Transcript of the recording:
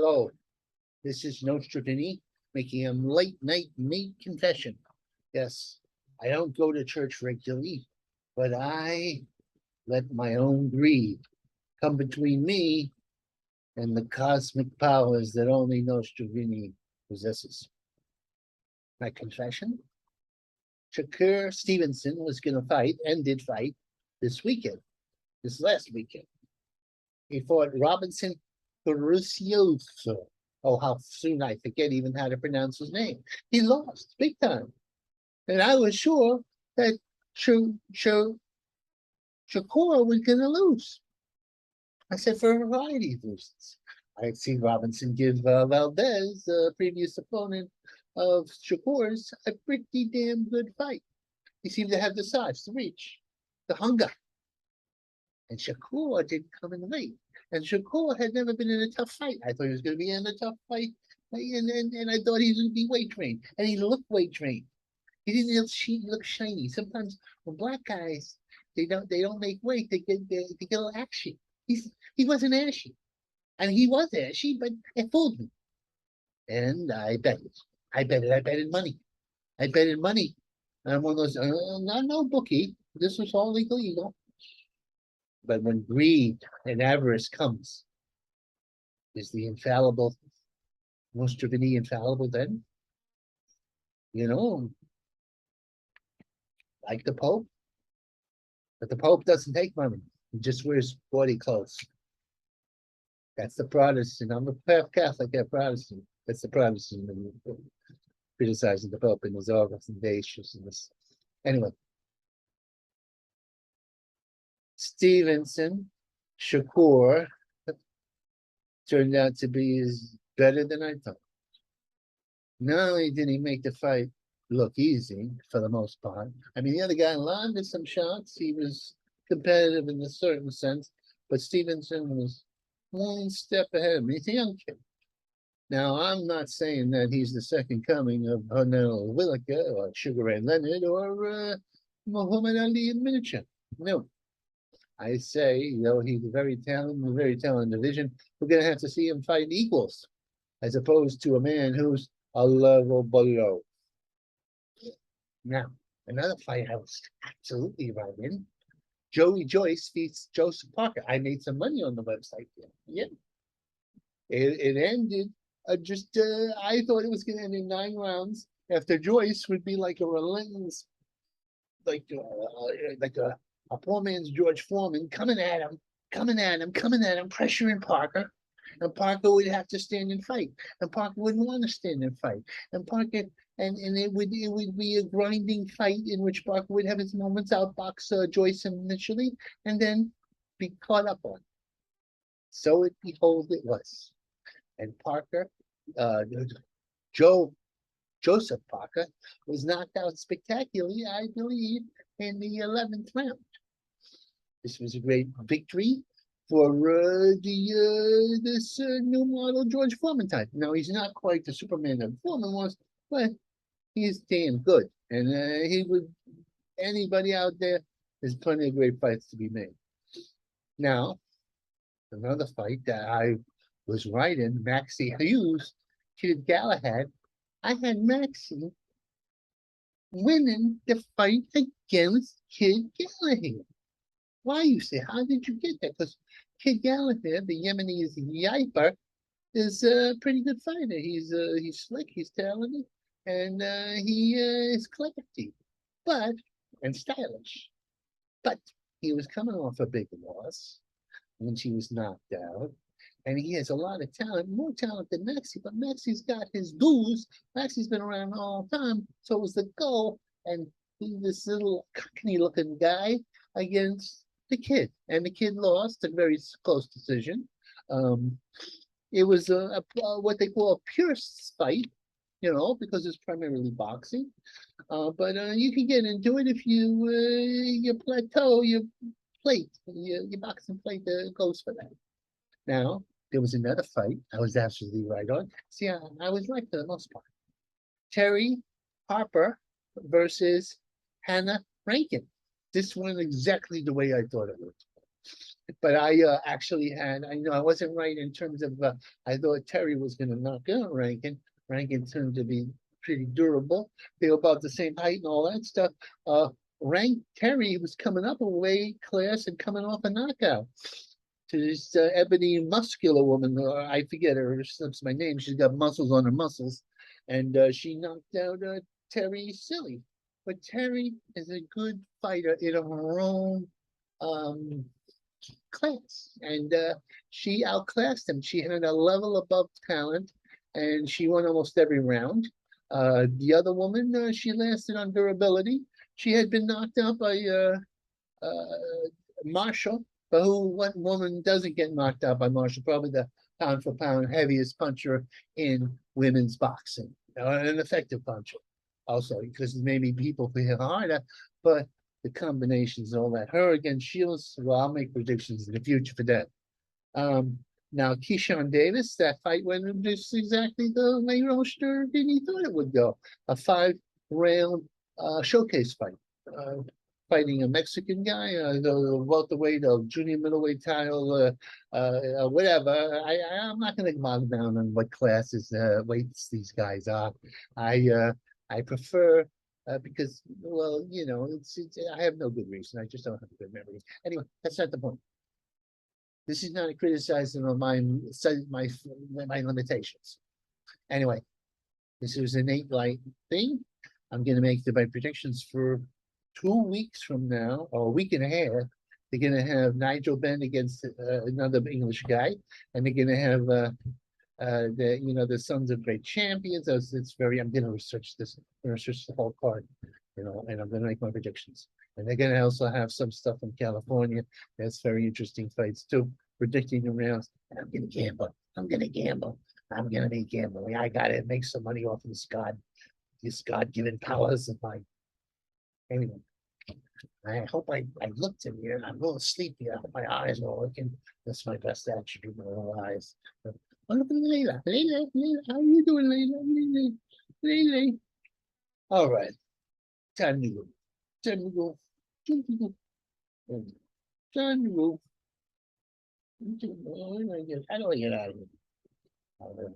Hello, this is Nostradini making a late night meat confession. Yes, I don't go to church regularly, but I let my own greed come between me and the cosmic powers that only Nostradini possesses. My confession? Shakur Stevenson was going to fight and did fight this weekend, this last weekend. He fought Robinson Carucioso. Oh, how soon I forget even how to pronounce his name. He lost big time. And I was sure that Shakur was going to lose. I said for a variety of reasons. I had seen Robinson give Valdez, the previous opponent of Shakur's, a pretty damn good fight. He seemed to have the size, the reach, the hunger. And Shakur didn't come in late. And Shakur had never been in a tough fight. I thought he was going to be in a tough fight. And I thought he was going to be weight trained. And he looked weight trained. He didn't look shiny. Sometimes when black guys they don't make weight, they get a little ashy. He wasn't ashy. And he was ashy, but it fooled me. And I bet it. I betted money. I betted money. And I'm one of those not no bookie. This was all legal. But when greed and avarice comes, is the infallible Nostravini infallible then? You know, like the Pope. But the Pope doesn't take money. He just wears body clothes. That's the Protestant. I'm a Catholic, a Protestant. That's the Protestant criticizing the Pope in his organizations and this. Anyway, Stevenson, Shakur turned out to be better than I thought. Not only did he make the fight look easy for the most part, I mean, the other guy landed some shots. He was competitive in a certain sense, but Stevenson was one step ahead of me. He's a young kid. Now, I'm not saying that he's the second coming of Hunel Williker or Sugar Ray Leonard or Muhammad Ali in miniature. No. I say, though he's a very talented division, we're going to have to see him fight equals, as opposed to a man who's a level below. Now, another fight I was absolutely right in. Joey Joyce beats Joseph Parker. I made some money on the website there. Yeah. It ended I thought it was going to end in 9 rounds. After Joyce would be like a relentless, like a poor man's George Foreman coming at him, pressuring Parker. And Parker would have to stand and fight. And Parker wouldn't want to stand and fight. And Parker and it would be a grinding fight in which Parker would have his moments, outbox Joyce initially, and then be caught up on. So it behold it was. And Parker, Joseph Parker was knocked out spectacularly, I believe, in the 11th round. This was a great victory for this new model George Foreman type. Now, he's not quite the Superman that Foreman was, but he's damn good. And anybody out there, there's plenty of great fights to be made. Now, another fight that I was right in, Maxie Hughes, Kid Galahad. I had Maxie winning the fight against Kid Galahad. Why, you say? How did you get that? Because Kid Galahad, the Yemeni Yiper, is a pretty good fighter. He's slick, he's talented, and he is clever, and stylish. But he was coming off a big loss when she was knocked out. And he has a lot of talent, more talent than Maxie, but Maxie's got his dues. Maxie's been around all the time, so it was the goal. And he's this little cockney looking guy against the kid. And the kid lost a very close decision. It was what they call a pure fight, because it's primarily boxing. But you can get into it if you plateau your plate, your boxing plate goes for that. Now, there was another fight I was absolutely right on. See, I was right for the most part. Terry Harper versus Hannah Rankin. This went exactly the way I thought it would. But I actually had, I wasn't right in terms of, I thought Terry was going to knock out Rankin. Rankin turned to be pretty durable. They were about the same height and all that stuff. Terry was coming up a weight class and coming off a knockout to this ebony muscular woman. I forget her, slips my name. She's got muscles on her muscles. And she knocked out Terry silly. But Terry is a good fighter in her own class, and she outclassed him. She had a level above talent, and she won almost every round. The other woman, she lasted on durability. She had been knocked out by Marshall, but what woman doesn't get knocked out by Marshall? Probably the pound for pound heaviest puncher in women's boxing, an effective puncher. Also, because maybe people feel harder, but the combinations and all that. Her against Shields, well, I'll make predictions in the future for that. Now, Keyshawn Davis, that fight went just exactly the way Roaster didn't thought it would go. A 5-round showcase fight. Fighting a Mexican guy, the welterweight or junior middleweight title, whatever. I'm not going to bog down on what classes, weights these guys are. I prefer because, well, it's I have no good reason. I just don't have a good memory. Anyway, that's not the point. This is not a criticizing of my limitations. Anyway, this was an 8-light thing. I'm going to make my predictions for 2 weeks from now, or a week and a half. They're going to have Nigel Benn against another English guy, and they're going to have the Sons of Great Champions. I'm going to research this. I'm going to research the whole card, and I'm going to make my predictions. And they're going to also have some stuff from California. That's very interesting fights too. Predicting the rounds. And I'm going to gamble. I'm going to gamble. I'm going to be gambling. I got to make some money off of this God-given powers of mine. Anyway, I hope I looked in here. I'm a little sleepy. I hope my eyes are working. That's my best attribute, my little eyes. Oh, look at Layla. Layla, how are you doing, Layla? Layla. All right. Time to go. Time to go. Time to go. Time to go. How do I get out of here?